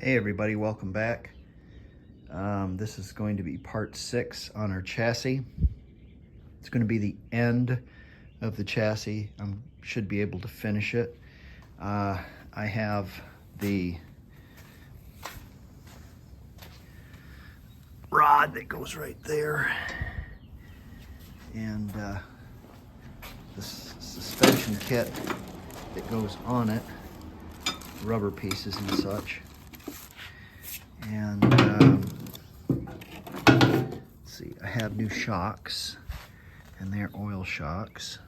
Hey everybody, welcome back. This is going to be part 6 on our chassis. It's going to be the end of the chassis. I should be able to finish it. I have the rod that goes right there and the suspension kit that goes on it, rubber pieces and such. And let's see, I have new shocks, and they're oil shocks.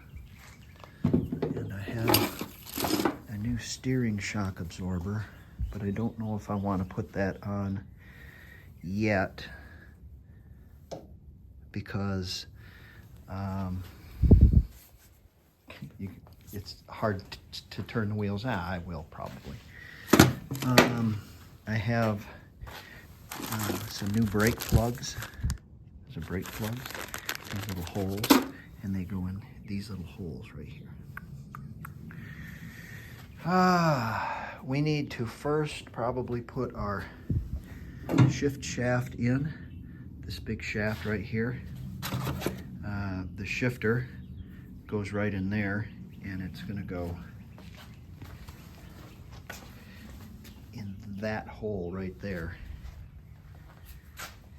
And I have a new steering shock absorber, but I don't know if I want to put that on yet because it's hard to turn the wheels. I will probably. I have some new brake plugs. These are brake plugs, these little holes, and they go in these little holes right here. We need to first probably put our shift shaft in, this big shaft right here. The shifter goes right in there, and it's going to go in that hole right there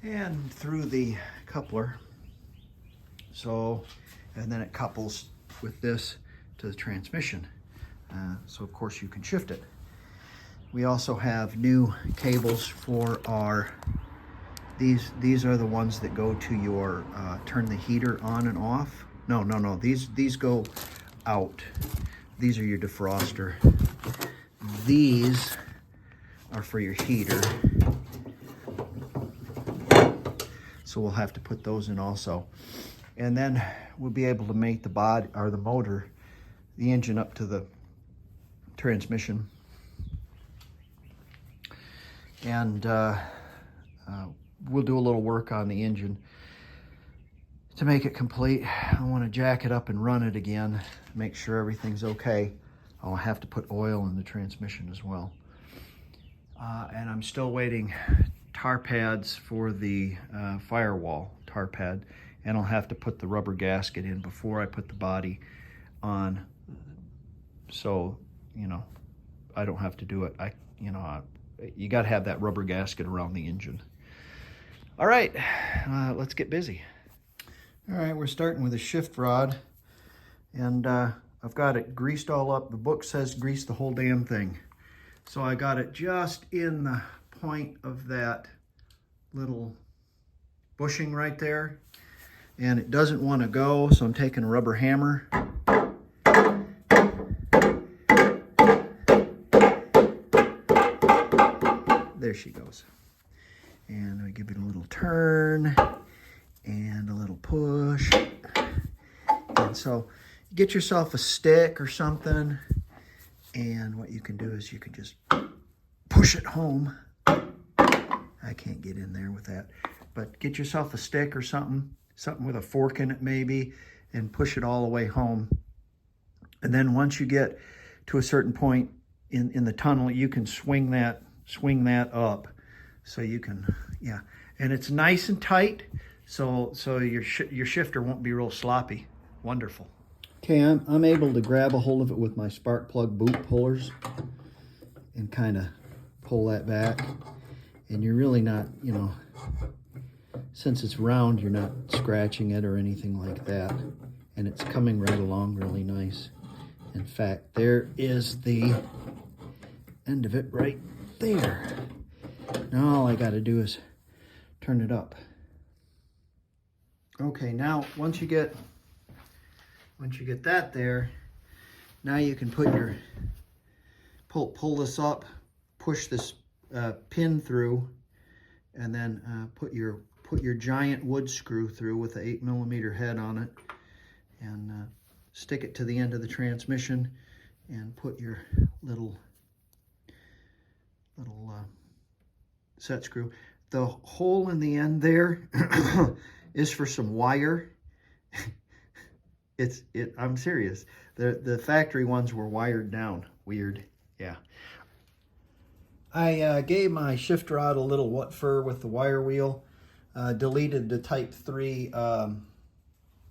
and through the coupler. So, and then it couples with this to the transmission. So of course you can shift it. We also have new cables for our, these are the ones that go to your, turn the heater on and off. No, these go out. These are your defroster. These are for your heater. So we'll have to put those in also. And then we'll be able to mate the body, or the motor, the engine up to the transmission. And we'll do a little work on the engine to make it complete. I want to jack it up and run it again, make sure everything's okay. I'll have to put oil in the transmission as well. And I'm still waiting tar pads for the firewall tar pad, and I'll have to put the rubber gasket in before I put the body on, so I don't have to do it. You got to have that rubber gasket around the engine. All right, let's get busy. All right, we're starting with a shift rod, and I've got it greased all up. The book says grease the whole damn thing. So I got it just in the point of that little bushing right there, and it doesn't want to go, so I'm taking a rubber hammer. There she goes. And I give it a little turn and a little push. And so you get yourself a stick or something, and what you can do is you can just push it home. I can't get in there with that, but get yourself a stick or something with a fork in it maybe, and push it all the way home. And then once you get to a certain point in the tunnel, you can swing that up, so you can, yeah. And it's nice and tight, so your shifter won't be real sloppy. Wonderful. Okay, I'm able to grab a hold of it with my spark plug boot pullers and kind of pull that back. And you're really not, since it's round, you're not scratching it or anything like that. And it's coming right along really nice. In fact, there is the end of it right there. Now all I got to do is turn it up. Okay, now once you get that there, now you can put your pull this up, push this pin through, and then put your giant wood screw through with the 8mm head on it, and stick it to the end of the transmission, and put your little set screw. The hole in the end there is for some wire. I'm serious. The factory ones were wired down. Weird. Yeah. I gave my shift rod a little what for with the wire wheel, deleted the Type 3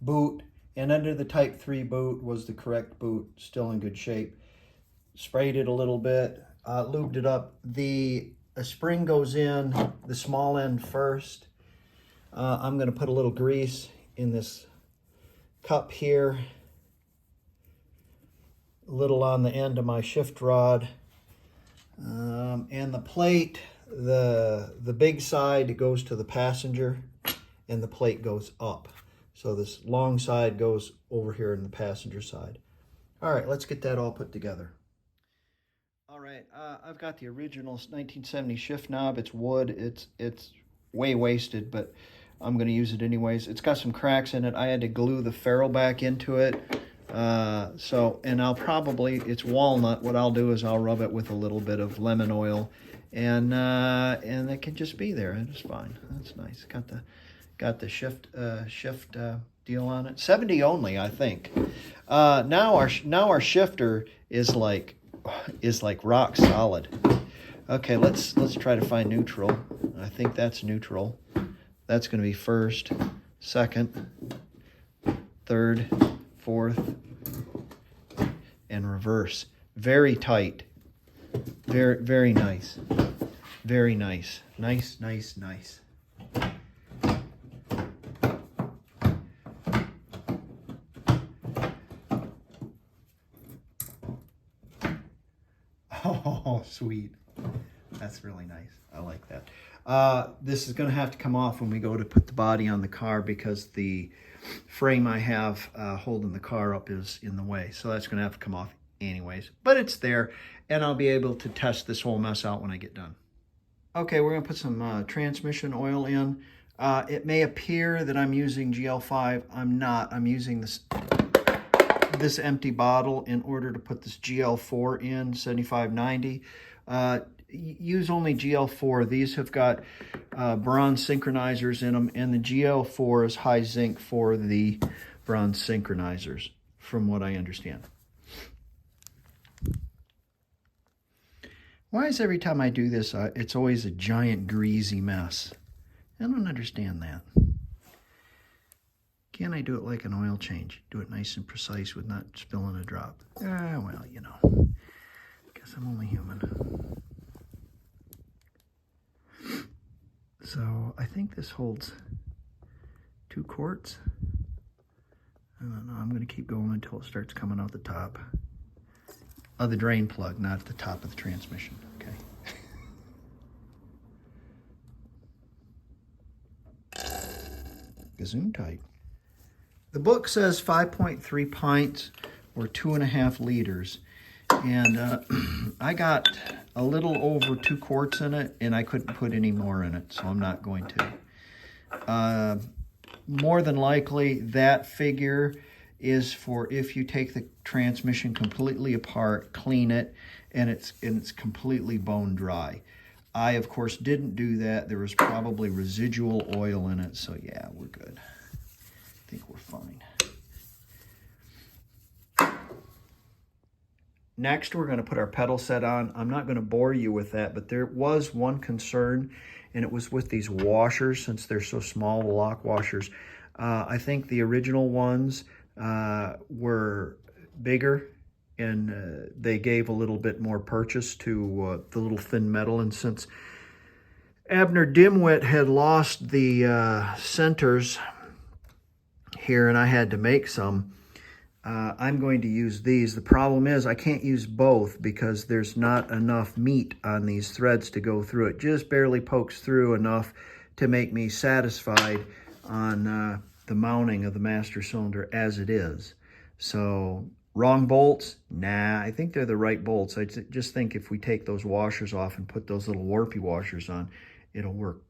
boot, and under the Type 3 boot was the correct boot, still in good shape. Sprayed it a little bit, lubed it up. The spring goes in the small end first. I'm going to put a little grease in this cup here, a little on the end of my shift rod. And the plate, the big side goes to the passenger and the plate goes up. So this long side goes over here in the passenger side. All right, let's get that all put together. All right, I've got the original 1970 shift knob. It's wood. It's way wasted, but I'm going to use it anyways. It's got some cracks in it. I had to glue the ferrule back into it. And I'll probably, it's walnut. What I'll do is I'll rub it with a little bit of lemon oil, and it can just be there. It's fine. That's nice. Got the shift deal on it. 70 only, I think. Now our shifter is like rock solid. Okay, let's try to find neutral. I think that's neutral. That's going to be first, second, third, fourth, and reverse. Very tight. Very nice. Very nice. Nice. Oh, sweet. That's really nice. I like that. This is going to have to come off when we go to put the body on the car because the frame I have holding the car up is in the way. So that's going to have to come off anyways. But it's there, and I'll be able to test this whole mess out when I get done. Okay, we're going to put some transmission oil in. It may appear that I'm using GL5. I'm not. I'm using this empty bottle in order to put this GL4 in, 7590. Use only GL4. These have got bronze synchronizers in them, and the GL4 is high zinc for the bronze synchronizers, from what I understand. Why is every time I do this, it's always a giant greasy mess? I don't understand that. Can't I do it like an oil change? Do it nice and precise with not spilling a drop? Well, you know, guess I'm only human. So I think this holds 2 quarts. I don't know, I'm going to keep going until it starts coming out the top of the drain plug, not at the top of the transmission, okay? Gazoon tight. The book says 5.3 pints or 2.5 liters. And I got a little over 2 quarts in it, and I couldn't put any more in it, so I'm not going to. More than likely, that figure is for if you take the transmission completely apart, clean it, and it's completely bone dry. I, of course, didn't do that. There was probably residual oil in it, so yeah, we're good. I think we're fine. Next, we're going to put our pedal set on. I'm not going to bore you with that, but there was one concern, and it was with these washers, since they're so small, the lock washers. I think the original ones were bigger, and they gave a little bit more purchase to the little thin metal. And since Abner Dimwit had lost the centers here, and I had to make some, I'm going to use these. The problem is I can't use both because there's not enough meat on these threads to go through. It just barely pokes through enough to make me satisfied on the mounting of the master cylinder as it is. So wrong bolts? Nah, I think they're the right bolts. I just think if we take those washers off and put those little warpy washers on, it'll work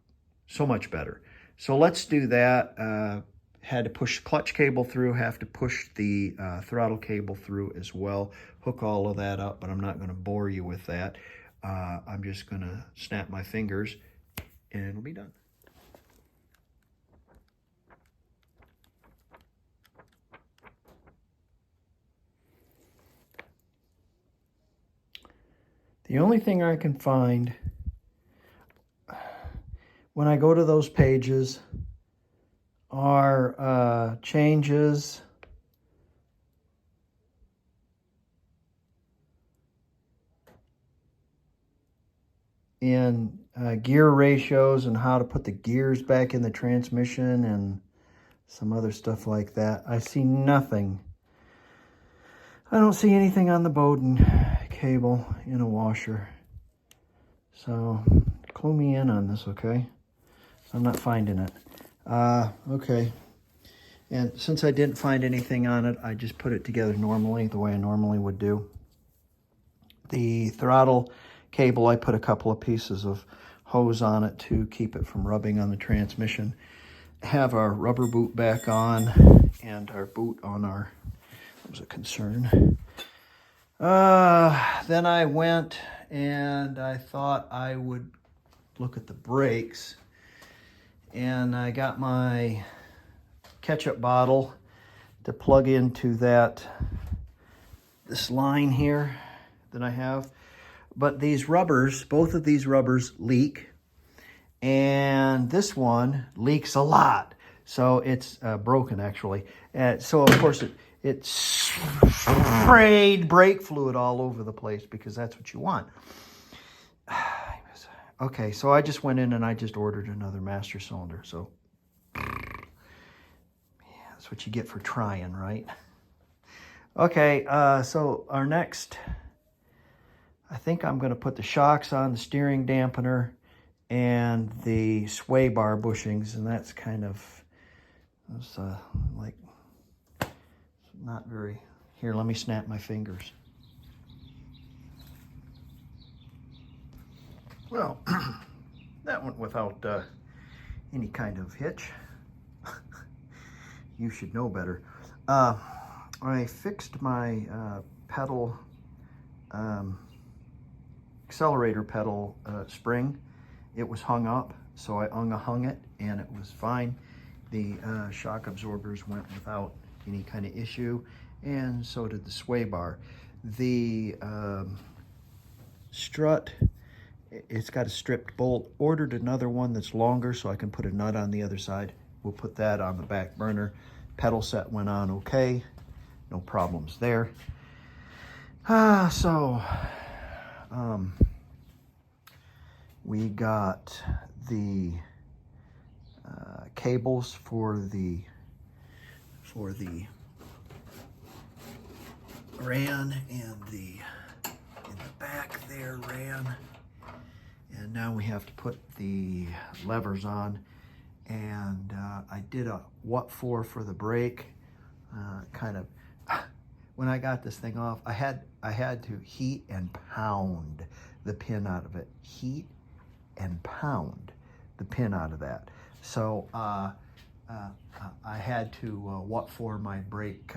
so much better. So let's do that. Had to push the clutch cable through, have to push the throttle cable through as well, hook all of that up, but I'm not going to bore you with that. I'm just going to snap my fingers and it'll be done. The only thing I can find when I go to those pages are changes in gear ratios and how to put the gears back in the transmission and some other stuff like that. I see nothing. I don't see anything on the Bowden cable in a washer. So clue me in on this, okay? I'm not finding it. Okay. And since I didn't find anything on it, I just put it together normally, the way I normally would do. The throttle cable, I put a couple of pieces of hose on it to keep it from rubbing on the transmission. Have our rubber boot back on and our boot on our, that was a concern. Then I went and I thought I would look at the brakes, and I got my ketchup bottle to plug into this line here that I have. But these rubbers, both of these rubbers leak, and this one leaks a lot. So it's broken actually. So of course it sprayed brake fluid all over the place because that's what you want. Okay, so I just went in and I just ordered another master cylinder. So yeah, that's what you get for trying, right? Okay, so our next, I think I'm going to put the shocks on, the steering dampener, and the sway bar bushings, and that's kind of, like, not very, here, let me snap my fingers. Well, that went without any kind of hitch. You should know better. I fixed my pedal, accelerator pedal spring. It was hung up, so I hung it, and it was fine. The shock absorbers went without any kind of issue, and so did the sway bar. The strut, it's got a stripped bolt. Ordered another one that's longer so I can put a nut on the other side. We'll put that on the back burner. Pedal set went on okay. No problems there. We got the cables for the ran, and in the back there ran, and now we have to put the levers on. And I did a what for the brake. Kind of, when I got this thing off, I had to heat and pound the pin out of it. Heat and pound the pin out of that. So I had to what for my brake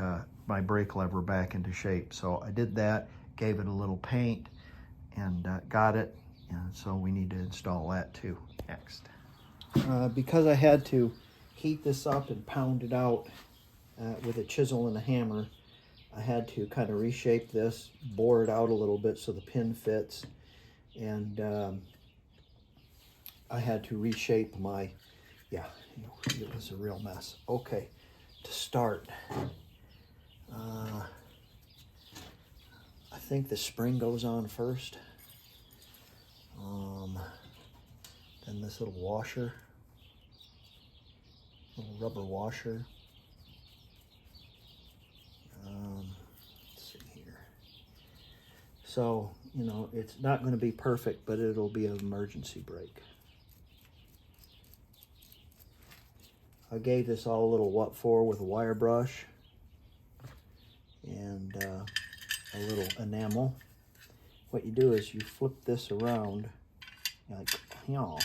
lever back into shape. So I did that, gave it a little paint, and got it. And so we need to install that too next. Because I had to heat this up and pound it out with a chisel and a hammer, I had to kind of reshape this, bore it out a little bit so the pin fits, and I had to reshape my, yeah, it was a real mess. Okay, to start, I think the spring goes on first, then this little washer, little rubber washer. Let's see here. So, you know, it's not going to be perfect, but it'll be an emergency brake. I gave this all a little what for with a wire brush and a little enamel. What you do is you flip this around, like, you know.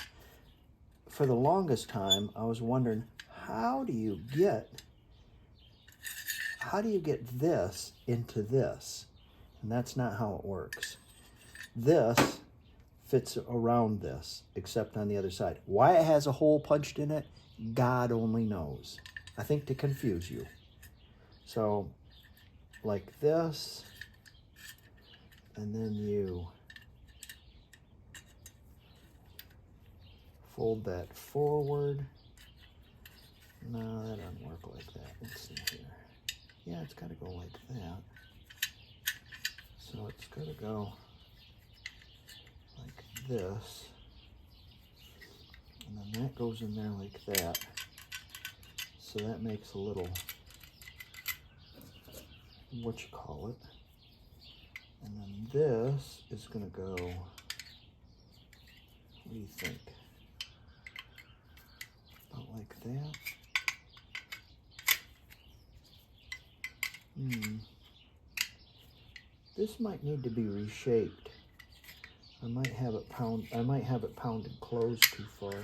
For the longest time, I was wondering, how do you get this into this? And that's not how it works. This fits around this, except on the other side. Why it has a hole punched in it, God only knows. I think to confuse you. So, like this, and then you fold that forward. No, that doesn't work like that. Let's see here. Yeah, it's got to go like that. So it's got to go like this. And then that goes in there like that. So that makes a little, what you call it. And then this is going to go, what do you think? About like that. This might need to be reshaped. I might have it pounded closed too far.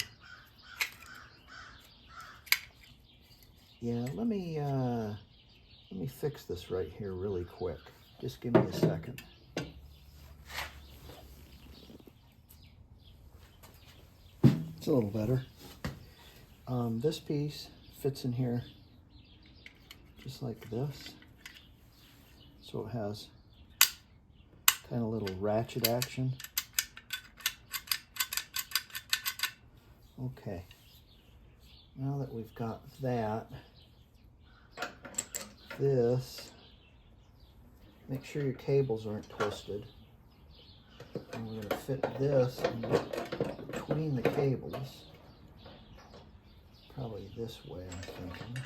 Yeah, let me fix this right here really quick. Just give me a second. It's a little better. This piece fits in here just like this. So it has kind of little ratchet action. Okay. Now that we've got that, this, make sure your cables aren't twisted. And we're going to fit this in between the cables. Probably this way, I'm thinking.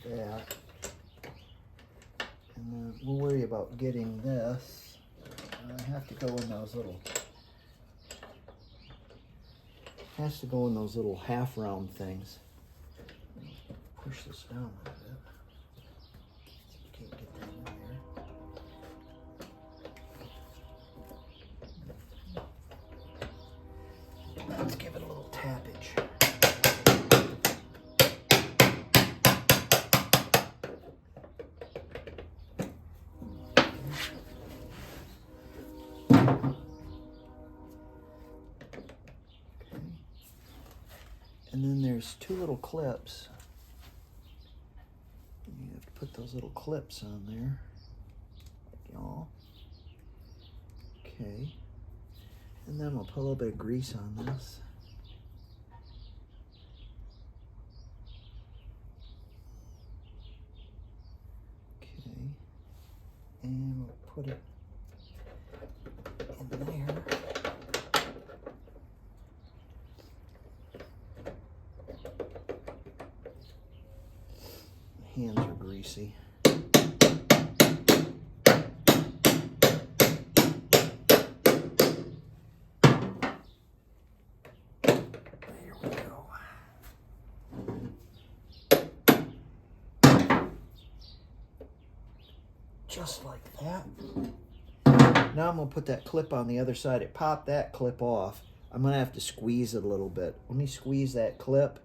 That, and then we'll worry about getting this. I have to go in those little, has to go in those little half round things. Push this down a little bit. See if we can't get that in there. Let's give it a little tappage. And then there's two little clips. You have to put those little clips on there. Y'all. Okay. And then we'll put a little bit of grease on this. Okay. And we'll put it in there. Hands are greasy. There we go. Just like that. Now I'm going to put that clip on the other side. It popped that clip off. I'm going to have to squeeze it a little bit. Let me squeeze that clip.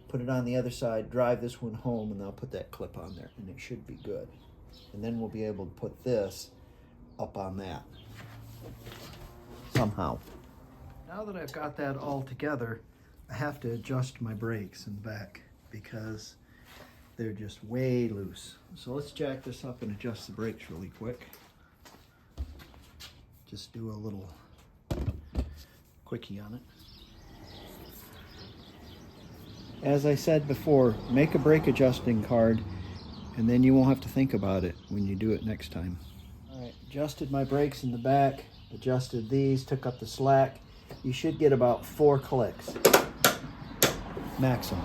Put it on the other side, drive this one home, and I'll put that clip on there, and it should be good. And then we'll be able to put this up on that somehow. Now that I've got that all together, I have to adjust my brakes in the back because they're just way loose. So let's jack this up and adjust the brakes really quick. Just do a little quickie on it. As I said before, make a brake adjusting card and then you won't have to think about it when you do it next time. All right, adjusted my brakes in the back, adjusted these, took up the slack. You should get about 4 clicks maximum.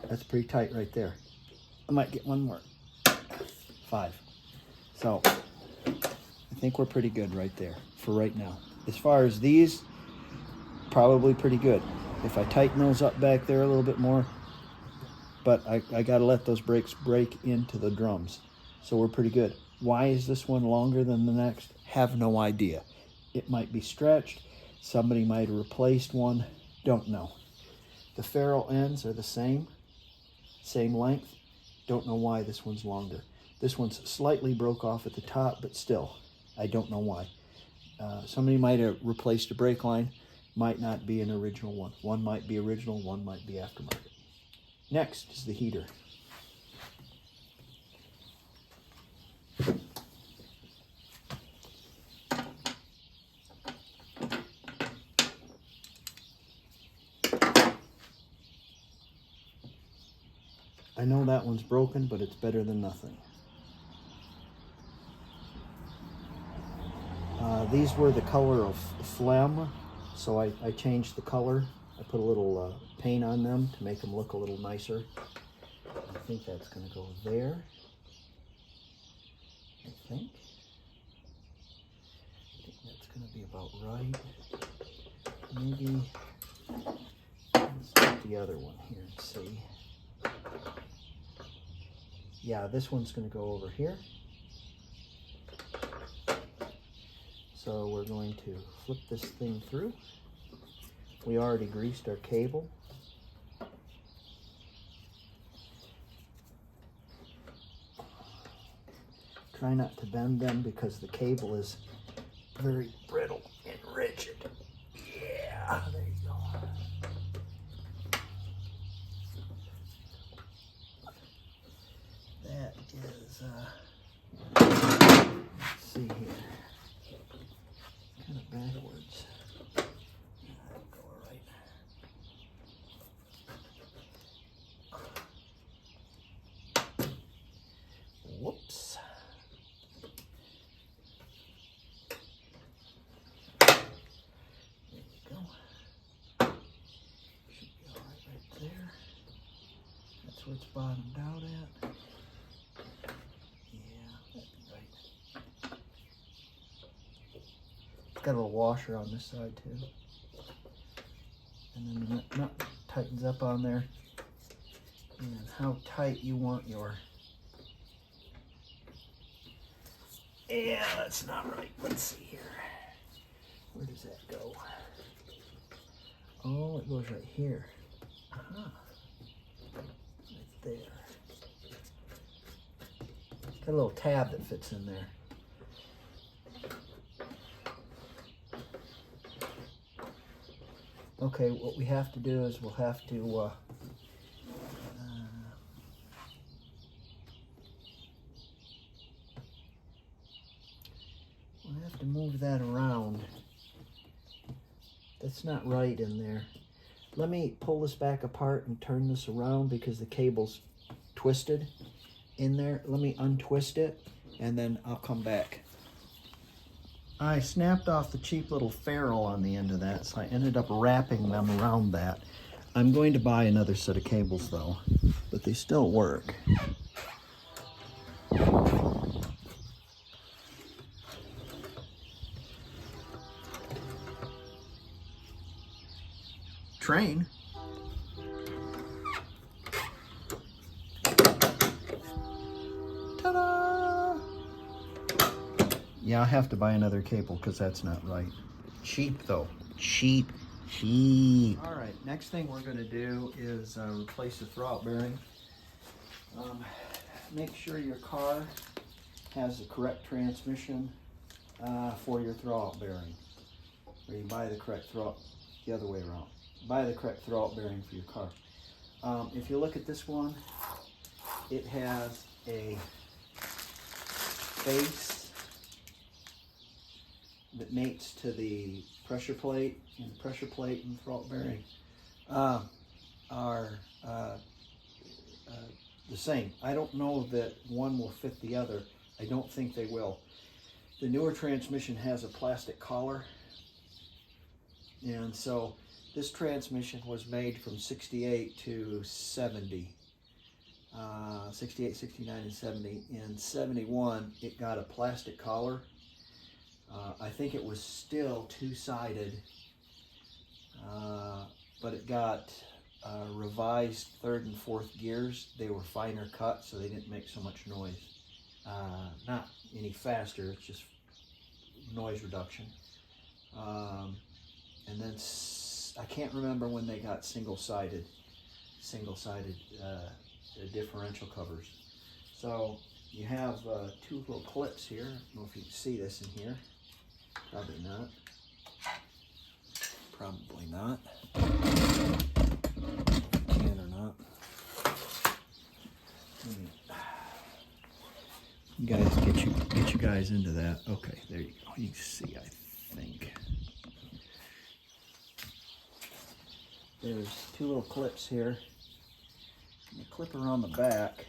That's pretty tight right there. I might get one more. 5. So I think we're pretty good right there for right now. As far as these, probably pretty good. If I tighten those up back there a little bit more, but I got to let those brakes break into the drums. So we're pretty good. Why is this one longer than the next? Have no idea. It might be stretched. Somebody might have replaced one. Don't know. The ferrule ends are the same length. Don't know why this one's longer. This one's slightly broke off at the top, but still, I don't know why. Somebody might have replaced a brake line, might not be an original one. One might be original, one might be aftermarket. Next is the heater. I know that one's broken, but it's better than nothing. These were the color of phlegm, so I changed the color. I put a little paint on them to make them look a little nicer. I think that's going to go there. I think that's going to be about right. Maybe let's look at the other one here and see. Yeah, this one's going to go over here. So we're going to flip this thing through. We already greased our cable. Try not to bend them because the cable is very brittle and rigid. Yeah, there you go. That is, let's see here. Kind of backwards. That'll go all right. Whoops. There you go. Should be all right there. That's where it's bottomed out at. Yeah, that'd be right. Got a little washer on this side too. And then the nut tightens up on there. And how tight you want your... Yeah, that's not right. Let's see here. Where does that go? Oh, it goes right here. Right there. Got a little tab that fits in there. Okay, what we have to do is we'll have to we'll have to move that around. That's not right in there. Let me pull this back apart and turn this around because the cable's twisted in there. Let me untwist it and then I'll come back. I snapped off the cheap little ferrule on the end of that, so I ended up wrapping them around that. I'm going to buy another set of cables though, but they still work. Train. Ta-da! Yeah, I have to buy another cable because that's not right. Cheap though. Cheap. All right, next thing we're going to do is replace the throttle bearing. Make sure your car has the correct transmission for your throttle bearing. Or you buy the correct throttle, the other way around. Buy the correct throttle bearing for your car. If you look at this one, it has a base that mates to the pressure plate, and the pressure plate and the throttle bearing are the same. I don't know that one will fit the other. I don't think they will. The newer transmission has a plastic collar, and so this transmission was made from 68 to 70. 68, 69, and 70. In 71, it got a plastic collar. I think it was still two-sided, but it got revised third and fourth gears. They were finer cut, so they didn't make so much noise. Not any faster, it's just noise reduction. And then I can't remember when they got single-sided differential covers. So you have two little clips here. I don't know if you can see this in here. Probably not. Probably not. Can or not. You guys get you guys into that. Okay, there you go. You can see, I think. There's two little clips here. And the clip around the back.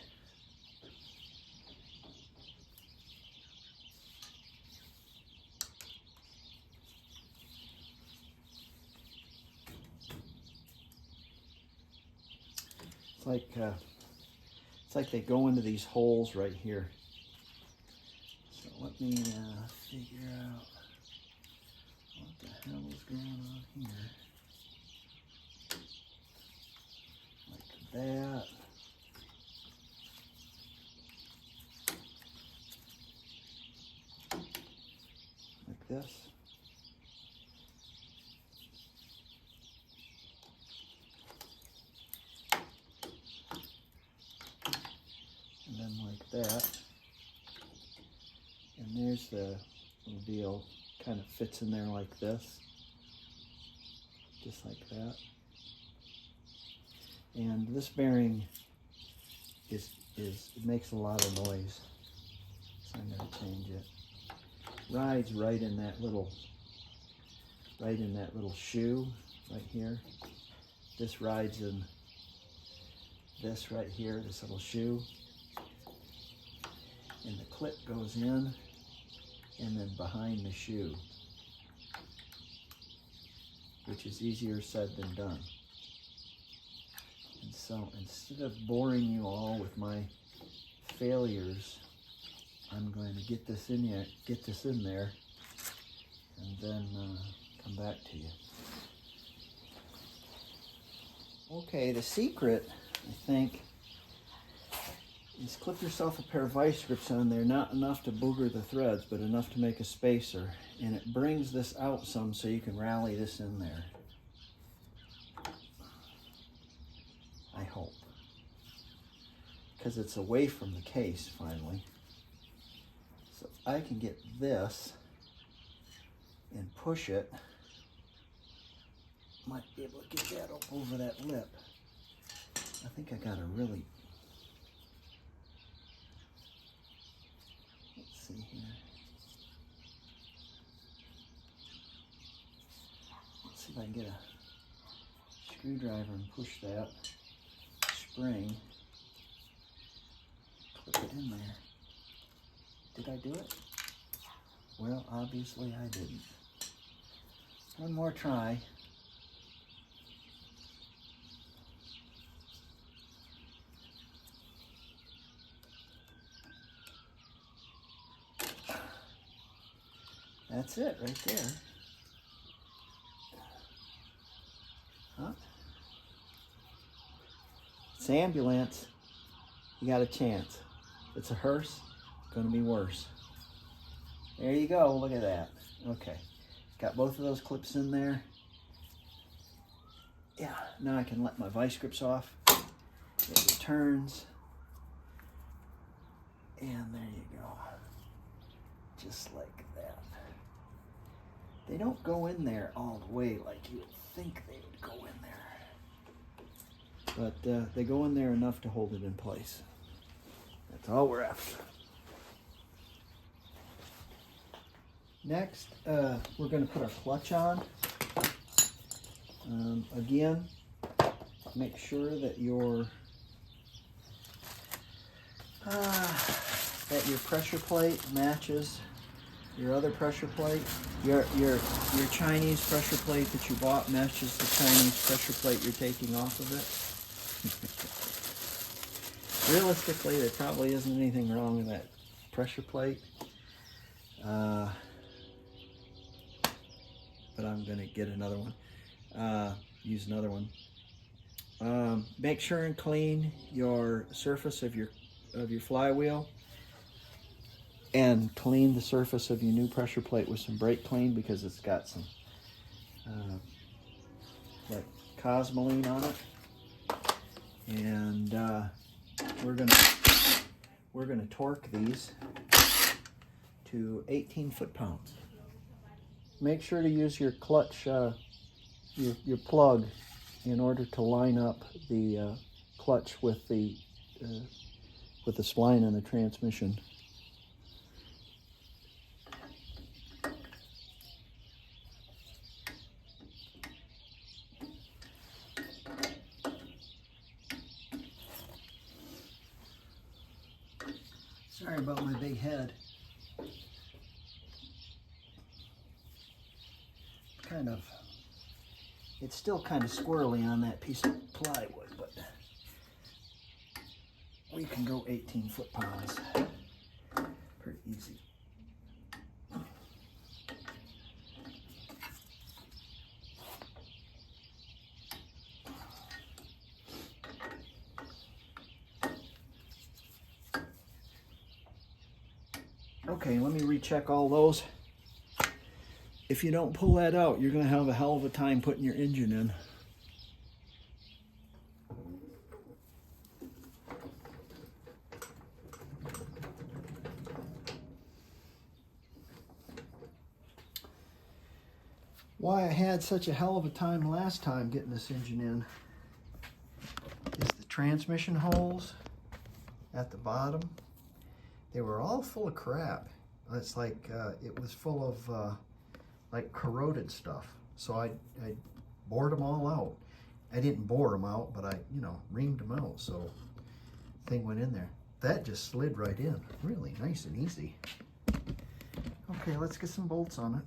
It's like they go into these holes right here. So let me figure out what the hell is going on here. Like that. Like this. And then like that. And there's the little deal. Kind of fits in there like this. Just like that. And this bearing it makes a lot of noise. So I'm going to change it. Rides right in that little shoe right here. This rides in this right here, this little shoe. And the clip goes in and then behind the shoe, which is easier said than done. And so instead of boring you all with my failures, I'm going to get this in there, and then come back to you. Okay, the secret, I think, is clip yourself a pair of vice grips on there, not enough to booger the threads, but enough to make a spacer. And it brings this out some so you can rally this in there. I hope. Because it's away from the case, finally. So I can get this and push it. Might be able to get that up over that lip. I think I got a really... Let's see here. Let's see if I can get a screwdriver and push that spring. Clip it in there. Did I do it? Well, obviously I didn't. One more try. That's it right there. Huh? It's an ambulance. You got a chance. If it's a hearse, it's going to be worse. There you go. Look at that. Okay. Got both of those clips in there. Yeah. Now I can let my vice grips off. It returns. And there you go. Just like that. They don't go in there all the way like you would think they would go in there. But they go in there enough to hold it in place. That's all we're after. Next, we're going to put our clutch on. Again, make sure that your pressure plate matches your other pressure plate. Your Chinese pressure plate that you bought matches the Chinese pressure plate you're taking off of it. Realistically, there probably isn't anything wrong with that pressure plate. But I'm going to get another one. Use another one. Make sure and clean your surface of your flywheel, and clean the surface of your new pressure plate with some brake clean, because it's got some like cosmoline on it. And we're we're going to torque these to 18 foot-pounds. Make sure to use your clutch, your plug, in order to line up the clutch with the spline in the transmission. Sorry about my big head. It's still kind of squirrely on that piece of plywood, but we can go 18 foot-pounds pretty easy. Okay, let me recheck all those. If you don't pull that out, you're going to have a hell of a time putting your engine in. Why I had such a hell of a time last time getting this engine in is the transmission holes at the bottom. They were all full of crap. It's like it was full of like corroded stuff. So I bored them all out. I didn't bore them out, but I, reamed them out. So the thing went in there. That just slid right in. Really nice and easy. Okay, let's get some bolts on it.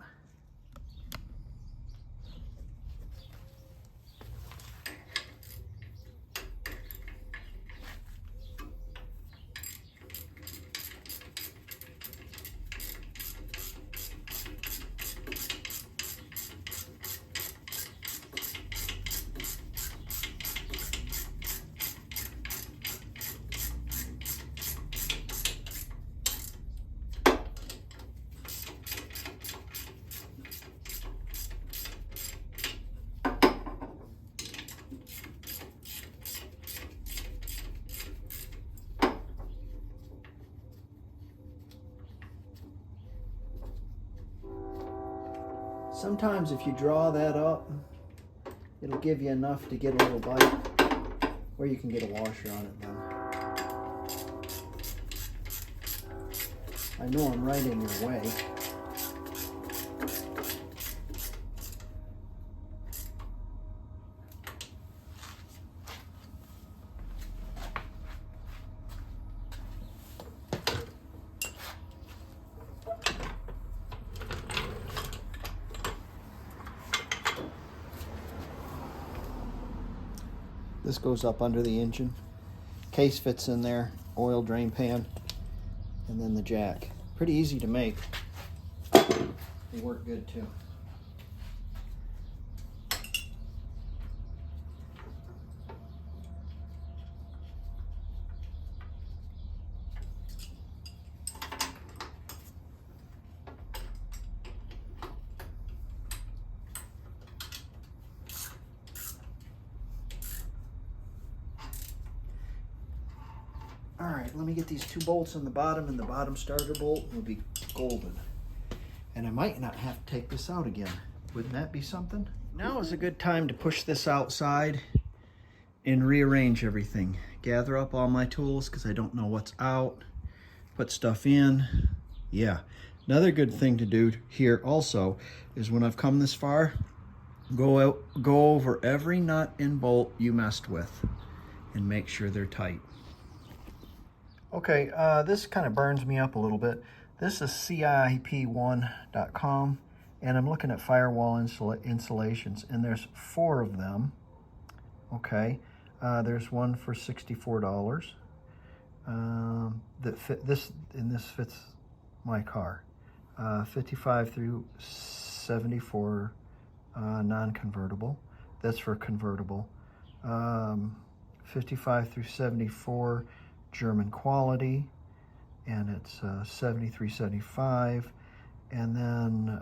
Sometimes if you draw that up, it'll give you enough to get a little bite, or you can get a washer on it then. I know I'm right in your way. This goes up under the engine. Case fits in there, oil drain pan, and then the jack. Pretty easy to make. They work good too. All right, let me get these two bolts on the bottom, and the bottom starter bolt will be golden. And I might not have to take this out again. Wouldn't that be something? Now is a good time to push this outside and rearrange everything. Gather up all my tools because I don't know what's out. Put stuff in. Yeah. Another good thing to do here also is when I've come this far, go over every nut and bolt you messed with and make sure they're tight. Okay, this kind of burns me up a little bit. This is CIP1.com, and I'm looking at firewall insulations, and there's 4 of them. Okay, there's one for $64 that fit this, and this fits my car. 55 through 74 non-convertible. That's for convertible. 55 through 74 German quality, and it's 73.75, and then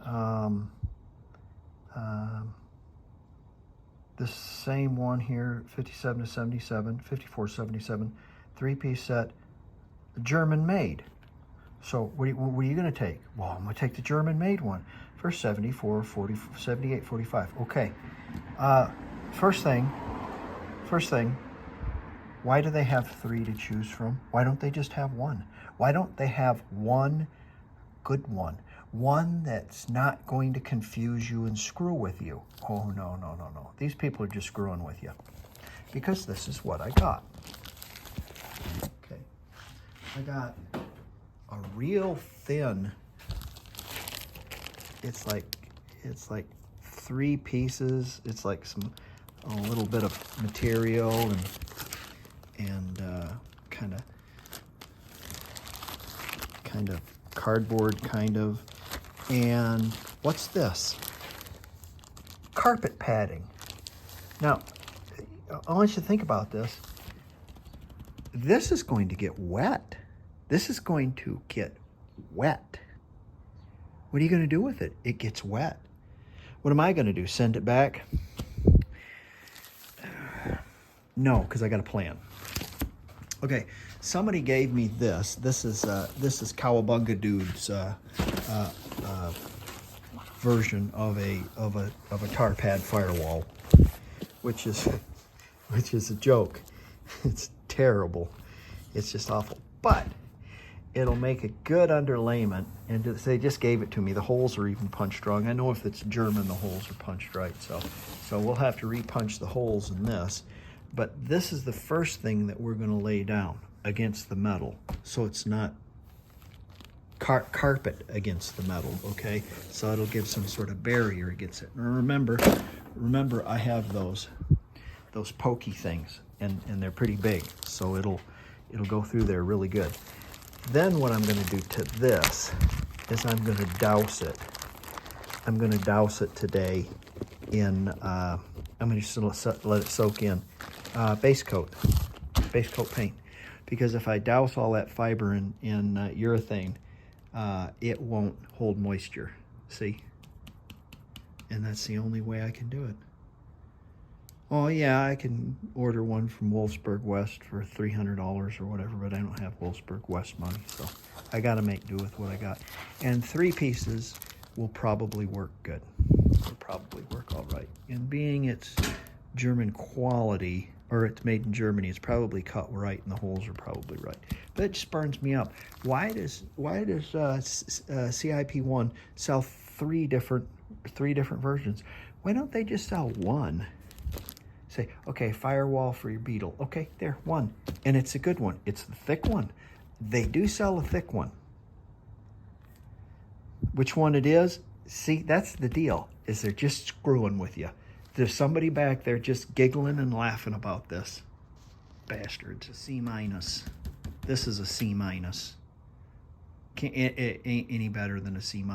this same one here, 57 to 77, 54.77, 3-piece set, German made. So what are you going to take? Well, I'm going to take the German made one for 78.45. Okay. First thing, why do they have 3 to choose from? Why don't they just have one? Why don't they have one good one? One that's not going to confuse you and screw with you. Oh, no. These people are just screwing with you. Because this is what I got. Okay. I got a real thin, it's like 3 pieces. It's like a little bit of material and kind of cardboard kind of. And what's this? Carpet padding. Now, I want you to think about this. This is going to get wet. This is going to get wet. What are you going to do with it? It gets wet. What am I going to do? Send it back? No, because I got a plan. Okay, somebody gave me this. This is Cowabunga Dude's version of a tar pad firewall, which is a joke. It's terrible. It's just awful. But it'll make a good underlayment, and they just gave it to me. The holes are even punched wrong. I know if it's German, the holes are punched right. So we'll have to repunch the holes in this. But this is the first thing that we're going to lay down against the metal, so it's not carpet against the metal, okay? So it'll give some sort of barrier against it. And remember, I have those pokey things, and they're pretty big, so it'll go through there really good. Then what I'm going to do to this is I'm going to douse it. I'm going to douse it today in, I'm going to just let it soak in base coat paint. Because if I douse all that fiber in urethane, it won't hold moisture, see? And that's the only way I can do it. Oh yeah, I can order one from Wolfsburg West for $300 or whatever, but I don't have Wolfsburg West money, so I gotta make do with what I got. And 3 pieces will probably work good. It'll probably work all right. And being it's German quality, or it's made in Germany, it's probably cut right and the holes are probably right. But it just burns me up. Why does CIP1 sell 3 different versions? Why don't they just sell one? Say, okay, firewall for your Beetle. Okay, there, one. And it's a good one. It's the thick one. They do sell a thick one. Which one it is? See, that's the deal, is they're just screwing with you. There's somebody back there just giggling and laughing about this. Bastards. A C-. This is a C-. It ain't any better than a C-.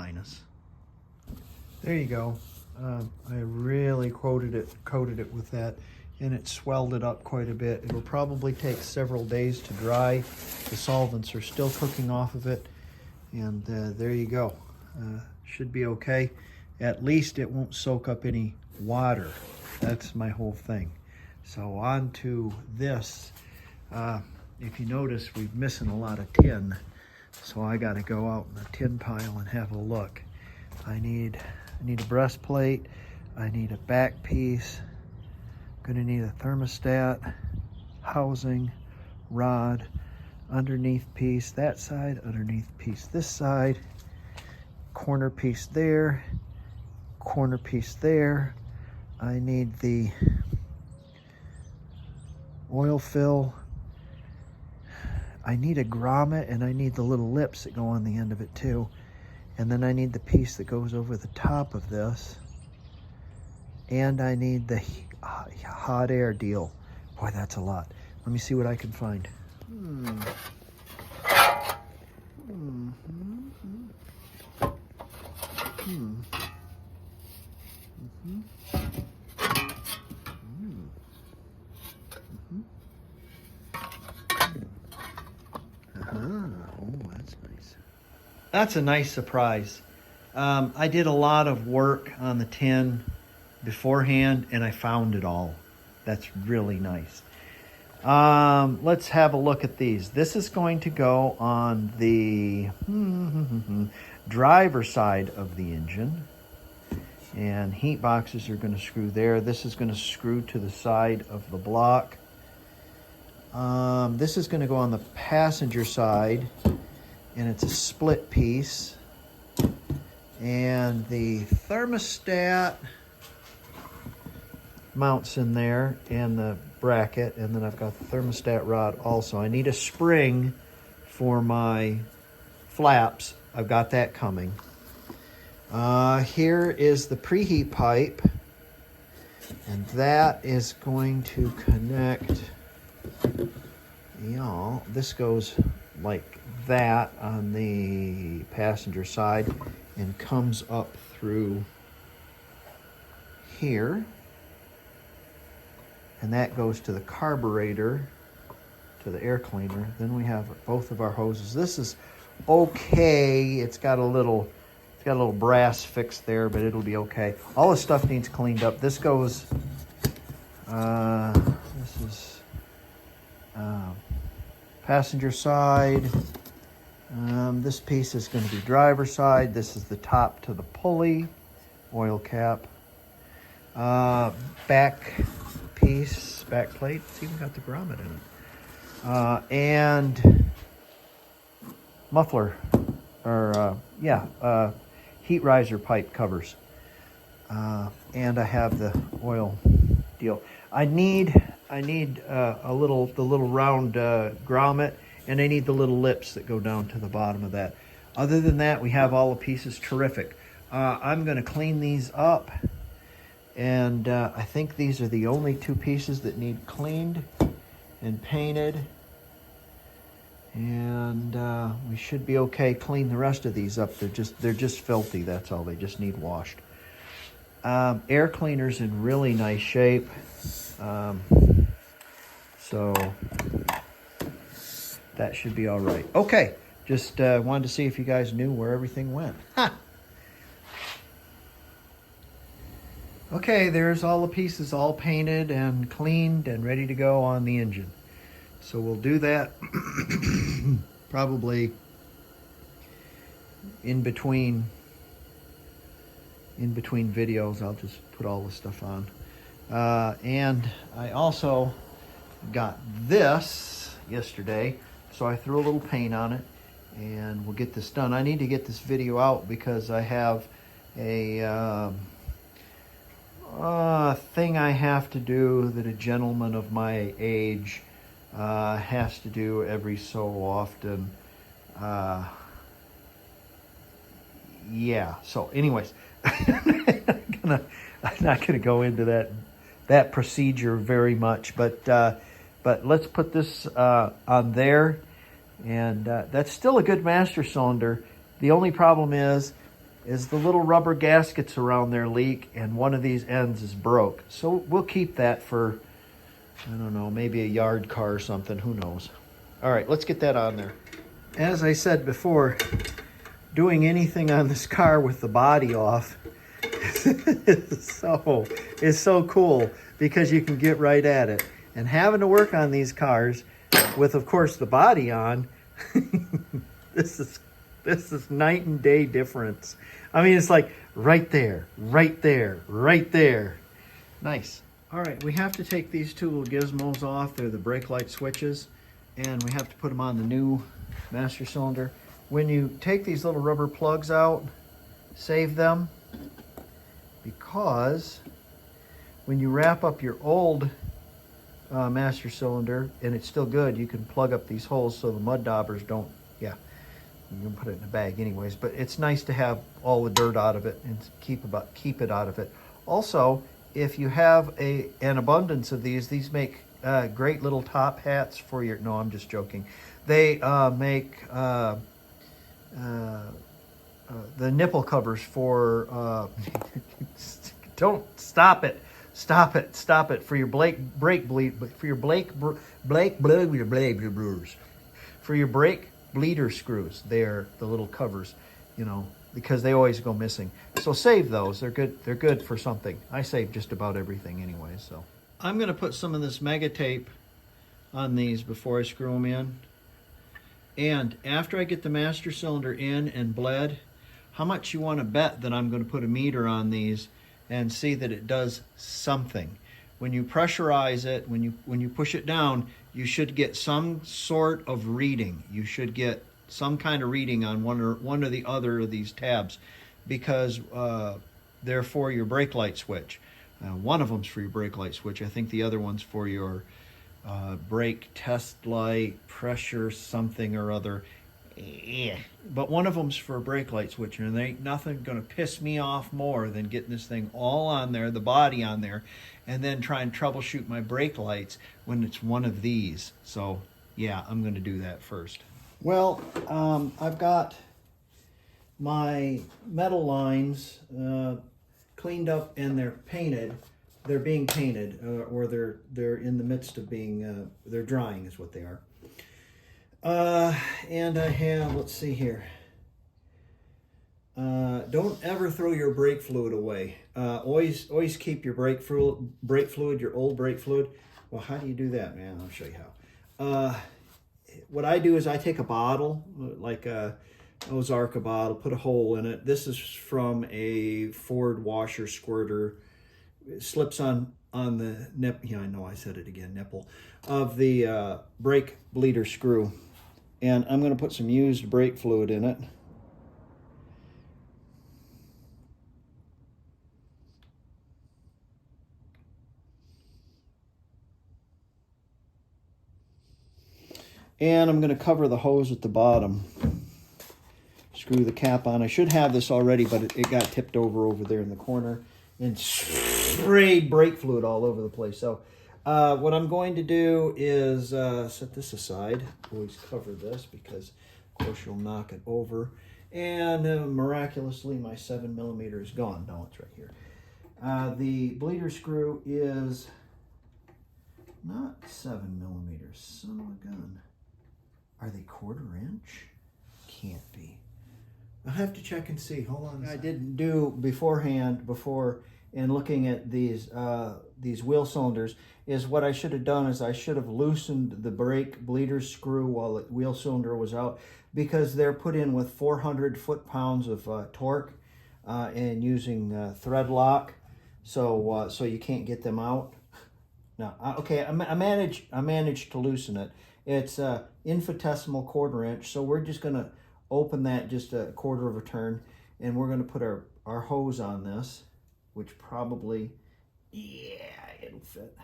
There you go. I really coated it with that, and it swelled it up quite a bit. It'll probably take several days to dry. The solvents are still cooking off of it, and there you go. Should be okay. At least it won't soak up any water. That's my whole thing. So on to this. If you notice, we're missing a lot of tin, so I got to go out in the tin pile and have a look. I need a breastplate. I need a back piece. I'm gonna need a thermostat, housing, rod, underneath piece that side, underneath piece this side, corner piece there, corner piece there. I need the oil fill. I need a grommet, and I need the little lips that go on the end of it too. And then I need the piece that goes over the top of this. And I need the hot air deal. Boy, that's a lot. Let me see what I can find. Oh, that's nice. That's a nice surprise. I did a lot of work on the tin beforehand, and I found it all. That's really nice. Let's have a look at these. This is going to go on the driver side of the engine. And heat boxes are going to screw there. This is going to screw to the side of the block. This is going to go on the passenger side, and it's a split piece. And the thermostat mounts in there, and the bracket, and then I've got the thermostat rod also. I need a spring for my flaps. I've got that coming. Here is the preheat pipe, and that is going to connect, this goes like that on the passenger side and comes up through here, and that goes to the carburetor, to the air cleaner. Then we have both of our hoses. This is okay. It's got a little brass fix there, but it'll be okay. All this stuff needs cleaned up. This goes, this is passenger side. This piece is going to be driver side. This is the top to the pulley, oil cap. Back piece, back plate. It's even got the grommet in it. And muffler, or heat riser pipe covers. And I have the oil deal. I need the little round grommet, and I need the little lips that go down to the bottom of that. Other than that, we have all the pieces. Terrific. I'm going to clean these up, and I think these are the only two pieces that need cleaned and painted. And we should be okay. Clean the rest of these up. They're just filthy. That's all. They just need washed. Air cleaner's in really nice shape. So that should be all right. Okay, just wanted to see if you guys knew where everything went. Ha! Okay, there's all the pieces all painted and cleaned and ready to go on the engine. So we'll do that probably in between videos. I'll just put all the stuff on. And I also got this yesterday, so I threw a little paint on it, and we'll get this done. I need to get this video out because I have a thing I have to do that a gentleman of my age has to do every so often. Yeah, so anyways, I'm not gonna go into that procedure very much, but let's put this on there, and that's still a good master cylinder. The only problem is the little rubber gaskets around there leak, and one of these ends is broke. So we'll keep that for, I don't know, maybe a yard car or something, who knows. All right, let's get that on there. As I said before, doing anything on this car with the body off is so cool, because you can get right at it. And having to work on these cars with, of course, the body on, this is night and day difference. I mean, it's like right there, right there, right there. Nice. All right, we have to take these two little gizmos off. They're the brake light switches, and we have to put them on the new master cylinder. When you take these little rubber plugs out, save them, because when you wrap up your old master cylinder and it's still good, you can plug up these holes so the mud daubers don't, you can put it in a bag anyways, but it's nice to have all the dirt out of it and keep it out of it. Also, if you have an abundance of these make great little top hats for your, no, I'm just joking. They make the nipple covers for, don't, stop it, for your brake bleeder screws. They're the little covers, because they always go missing. So save those. They're good for something. I save just about everything anyway. So I'm going to put some of this mega tape on these before I screw them in. And after I get the master cylinder in and bled, how much you want to bet that I'm going to put a meter on these and see that it does something. When you pressurize it, when you push it down, you should get some sort of reading. You should get some kind of reading on one or the other of these tabs, because they're for your brake light switch. One of them's for your brake light switch. I think the other one's for your brake test light, pressure something or other. But one of them's for a brake light switch, and there ain't nothing going to piss me off more than getting this thing all on there, the body on there, and then try and troubleshoot my brake lights when it's one of these. So yeah, I'm going to do that first. Well, I've got my metal lines cleaned up and they're painted. They're being painted, or they're in the midst of being, they're drying is what they are. And I have, let's see here. Don't ever throw your brake fluid away. Always keep your brake fluid, your old brake fluid. Well, how do you do that, man? I'll show you how. What I do is I take a bottle, like a Ozarka bottle, put a hole in it. This is from a Ford washer squirter. It slips on the nip. Yeah, I know I said it again. Nipple of the brake bleeder screw, and I'm going to put some used brake fluid in it. And I'm going to cover the hose at the bottom. Screw the cap on. I should have this already, but it got tipped over there in the corner and sprayed brake fluid all over the place. So what I'm going to do is set this aside. Always cover this because, of course, you'll knock it over. And miraculously, my 7mm is gone. No, it's right here. The bleeder screw is not 7mm. Son of a gun. Are they 1/4 inch? Can't be. I'll have to check and see. Hold on. I didn't do beforehand, and looking at these wheel cylinders, is what I should have done is I should have loosened the brake bleeder screw while the wheel cylinder was out, because they're put in with 400 foot-pounds of torque and using thread lock, so you can't get them out. No, okay, I managed to loosen it. It's infinitesimal 1/4 inch, so we're just gonna open that just a 1/4 of a turn, and we're gonna put our hose on this, which probably, yeah, it'll fit.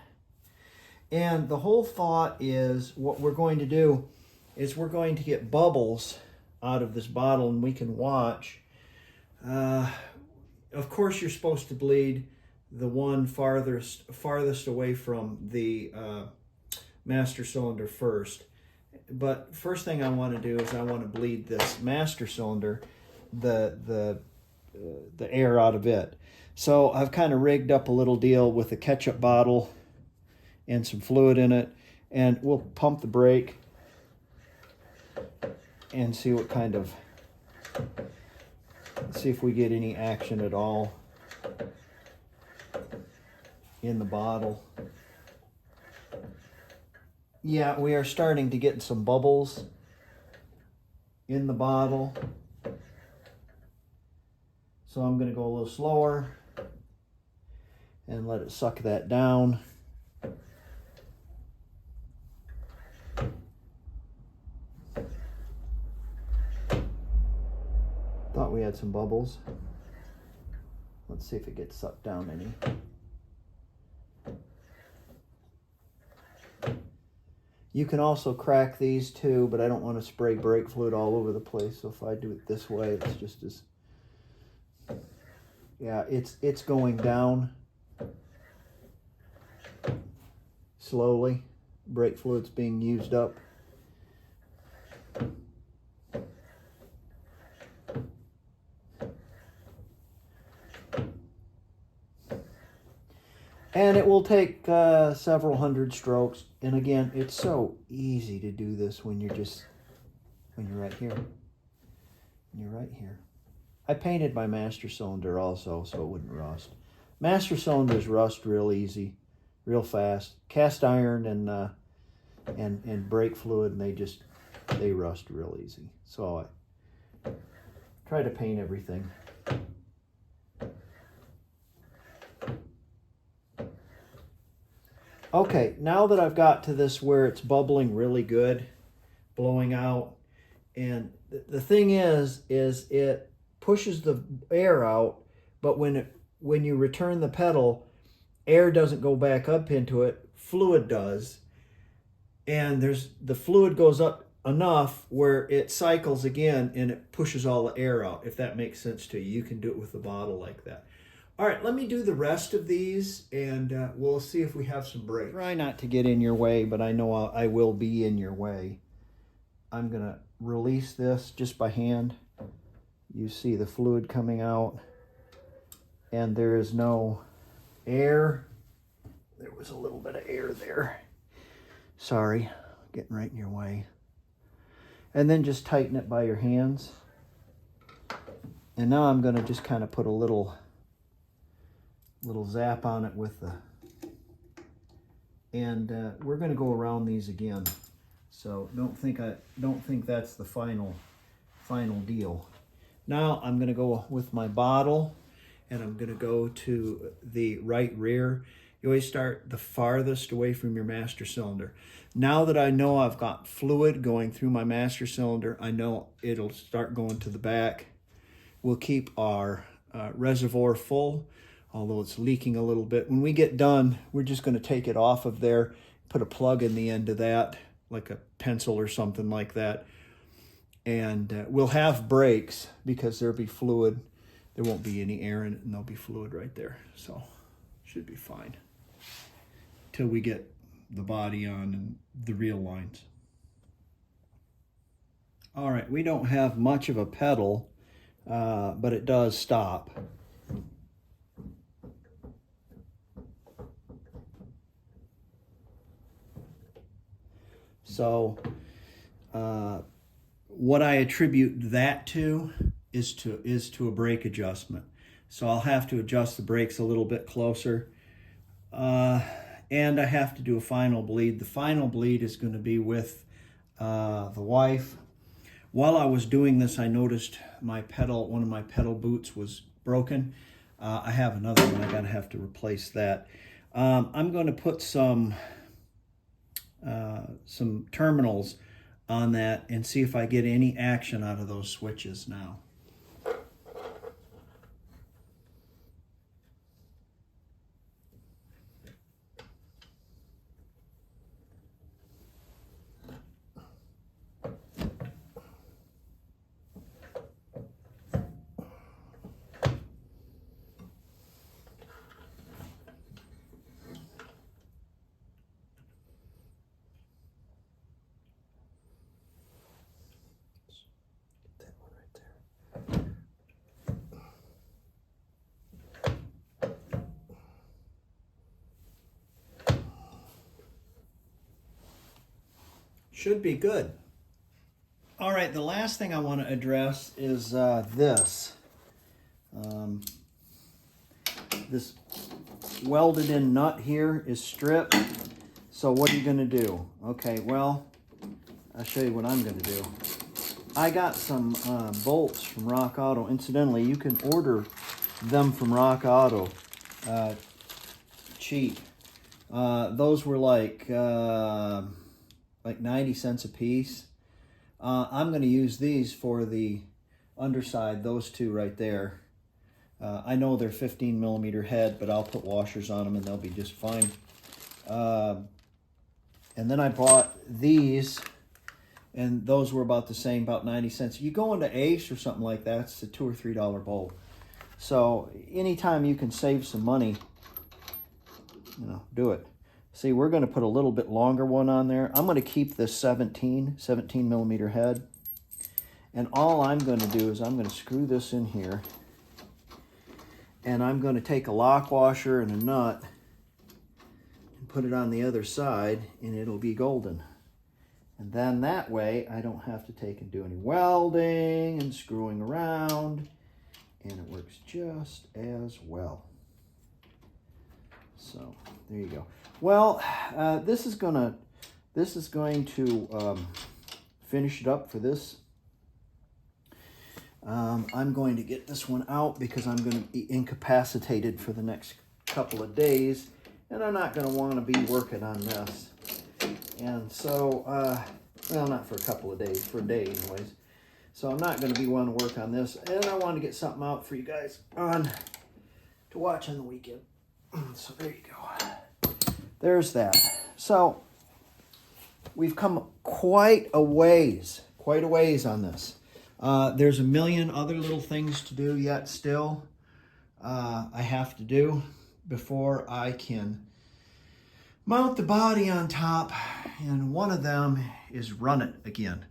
And the whole thought is, what we're going to do is we're going to get bubbles out of this bottle, and we can watch. Of course, you're supposed to bleed the one farthest away from the master cylinder first. But first thing I want to do is I want to bleed this master cylinder, the air out of it. So I've kind of rigged up a little deal with a ketchup bottle and some fluid in it, and we'll pump the brake and see what kind of, see if we get any action at all in the bottle. Yeah, we are starting to get some bubbles in the bottle. So I'm going to go a little slower and let it suck that down. Thought we had some bubbles. Let's see if it gets sucked down any. You can also crack these too, but I don't want to spray brake fluid all over the place. So if I do it this way, it's just as, yeah, it's going down slowly. Brake fluid's being used up. And it will take several hundred strokes. And again, it's so easy to do this when you're right here. When you're right here. I painted my master cylinder also, so it wouldn't rust. Master cylinders rust real easy, real fast. Cast iron and and brake fluid, and they rust real easy. So I try to paint everything. Okay, now that I've got to this where it's bubbling really good, blowing out, and the thing is it pushes the air out, but when you return the pedal, air doesn't go back up into it, fluid does, and the fluid goes up enough where it cycles again and it pushes all the air out. If that makes sense to you, you can do it with the bottle like that. All right, let me do the rest of these, and we'll see if we have some breaks. Try not to get in your way, but I know I will be in your way. I'm going to release this just by hand. You see the fluid coming out, and there is no air. There was a little bit of air there. Sorry, getting right in your way. And then just tighten it by your hands. And now I'm going to just kind of put a little zap on it with the, and we're going to go around these again. So don't think that's the final deal. Now I'm going to go with my bottle, and I'm going to go to the right rear. You always start the farthest away from your master cylinder. Now that I know I've got fluid going through my master cylinder, I know it'll start going to the back. We'll keep our reservoir full, although it's leaking a little bit. When we get done, we're just going to take it off of there, put a plug in the end of that, like a pencil or something like that. And we'll have brakes because there'll be fluid. There won't be any air in it, and there'll be fluid right there. So should be fine till we get the body on and the real lines. All right, we don't have much of a pedal, but it does stop. So what I attribute that to is to a brake adjustment. So I'll have to adjust the brakes a little bit closer. And I have to do a final bleed. The final bleed is going to be with the wife. While I was doing this, I noticed one of my pedal boots was broken. I have another one. I'm going to have to replace that. I'm going to put some terminals on that and see if I get any action out of those switches now. Should be good. All right, the last thing I want to address is this. This welded in nut here is stripped. So what are you going to do? Okay, well, I'll show you what I'm going to do. I got some bolts from Rock Auto. Incidentally, you can order them from Rock Auto cheap. Those were like 90 cents a piece. I'm going to use these for the underside, those two right there. I know they're 15 millimeter head, but I'll put washers on them and they'll be just fine. And then I bought these, and those were about the same, about 90 cents. You go into Ace or something like that, it's a $2 or $3 bolt. So anytime you can save some money, do it. See, we're going to put a little bit longer one on there. I'm going to keep this 17 millimeter head. And all I'm going to do is I'm going to screw this in here. And I'm going to take a lock washer and a nut and put it on the other side, and it'll be golden. And then that way I don't have to take and do any welding and screwing around. And it works just as well. So there you go. Well, this is gonna this is going to finish it up for this. I'm going to get this one out because I'm going to be incapacitated for the next couple of days, and I'm not going to want to be working on this. And so, well, not for a couple of days, for a day anyways. So I'm not going to be wanting to work on this, and I want to get something out for you guys to watch on the weekend. So there you go. There's that. So we've come quite a ways on this. There's a million other little things to do yet still. I have to do before I can mount the body on top, and one of them is run it again.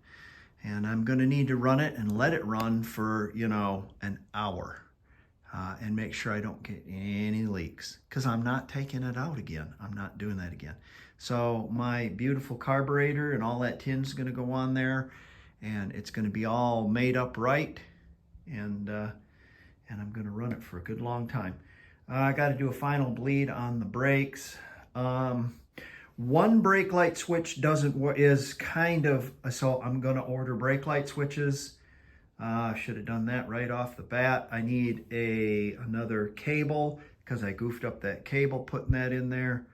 And I'm going to need to run it and let it run for, you know, an hour and make sure I don't get any leaks, because I'm not taking it out again. I'm not doing that again. So my beautiful carburetor and all that tin's going to go on there, and it's going to be all made up right, and I'm going to run it for a good long time. I got to do a final bleed on the brakes. One brake light switch is kind of, so I'm going to order brake light switches. Should have done that right off the bat. I need another cable because I goofed up that cable putting that in there.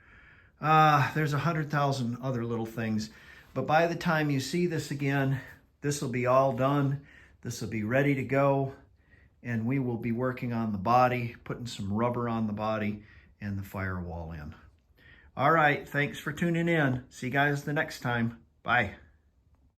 There's 100,000 other little things, but by the time you see this again, this will be all done. This will be ready to go, and we will be working on the body, putting some rubber on the body and the firewall in. All right, thanks for tuning in. See you guys the next time. Bye.